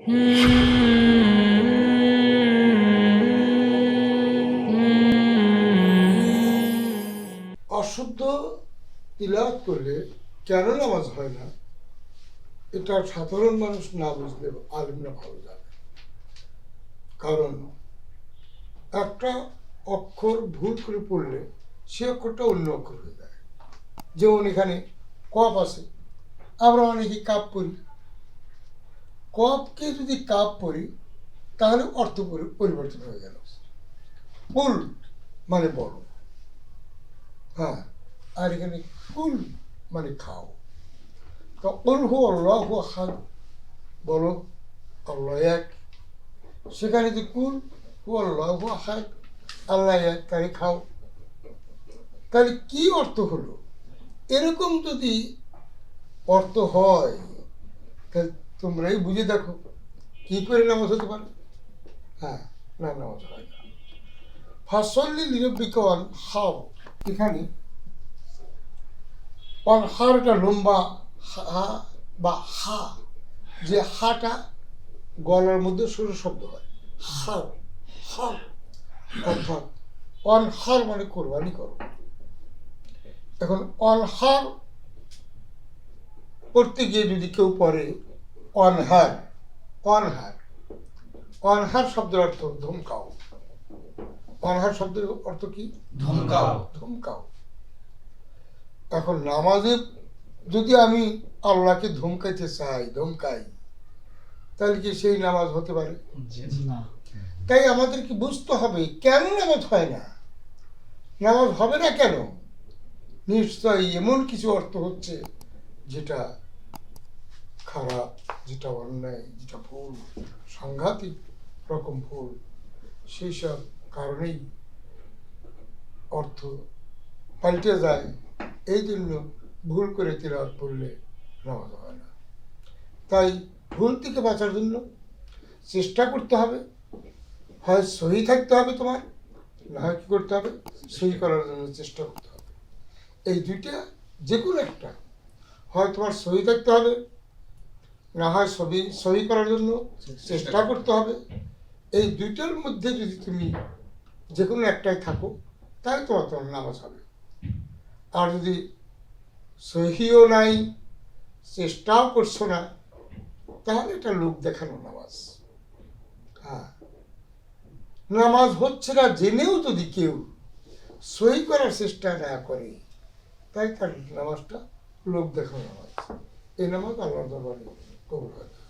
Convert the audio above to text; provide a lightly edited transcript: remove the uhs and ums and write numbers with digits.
অশুদ্ধ তিলাওয়াত করলে কেন নামাজ হয় না, এটা সাধারণ মানুষ না বুঝলে আলিমরা ভালো জানে। কারণ একটা অক্ষর ভুল করে পড়লে সে অক্ষরটা অন্য অক্ষর হয়ে যায়। যেমন এখানে কফ আছে, আমরা অনেকে কাপ পড়ি। কফকে যদি কাপ পড়ি তাহলে অর্থ পরিবর্তন হয়ে গেল। ফুল মানে বড়, হ্যাঁ, আর এখানে কুল মানে খাও। তো কুল হু আল্লাহ হু আহাদ, বলো আল্লাহ এক। সেখানে যে কুল হু আল্লাহ হু আহাদ, আল্লাহ এক, তাই খাও। তাহলে কি অর্থ হলো? এরকম যদি অর্থ হয় তাহলে তোমরাই বুঝে দেখো কি করে নামাজ হতে পারে। হ্যাঁ, না, নামাজ হয় না। ফাসল্লি লিরব্বিকা ওয়ানহার, এখানে ওয়ানহারটা লম্বা হা বা হা, যে হাটা গলার মধ্যে সরু শব্দ হয়, হার হার, অর্থাৎ অনহার মানে কোরবানি করো। এখন অনহার পড়তে গিয়ে যদি কেউ পড়ে অনহার, অনহার, অনহার শব্দের অর্থ ধমকাও। অনহার শব্দের অর্থ কি? ধমকাও। ধমকাও। এখন নামাজে যদি আমি আল্লাহকে ধমকাইতে চাই, ধমকাই, তাহলে কি সেই নামাজ হতে পারে? না। তাই আমাদেরকে বুঝতে হবে কেন নামাজ হয় না। নামাজ হবে না কেন? নিশ্চয়ই এমন কিছু অর্থ হচ্ছে যেটা খারাপ, যেটা অন্যায়, যেটা ভুল, সাংঘাতিক রকম ভুল। সেই সব কারণেই অর্থ পাল্টে যায়। এই জন্য ভুল করে তিলাওয়াত পড়লে নামাজ হয় না। তাই ভুল থেকে বাঁচার জন্য চেষ্টা করতে হবে। হয় সহি থাকতে হবে তোমার, না হয় কি করতে হবে, সহি করার জন্য চেষ্টা করতে হবে। এই দুইটা যে কোনো একটা, হয় তোমার সহি থাকতে হবে, না হয় সহি করার জন্য চেষ্টা করতে হবে। এই দুইটার মধ্যে যদি তুমি যে কোনো একটাই থাকো, তাই তোমার নামাজ হবে। আর যদি সহিও নাই, চেষ্টাও করছো না, তাহলে এটা লোক দেখানো নামাজ। হ্যাঁ, নামাজ হচ্ছে না জেনেও যদি কেউ সহি করার চেষ্টা না করে, তাই তার নামাজটা লোক দেখানো নামাজ। এই নামাজ আল্লাহর দরবারে কবুল হয় না।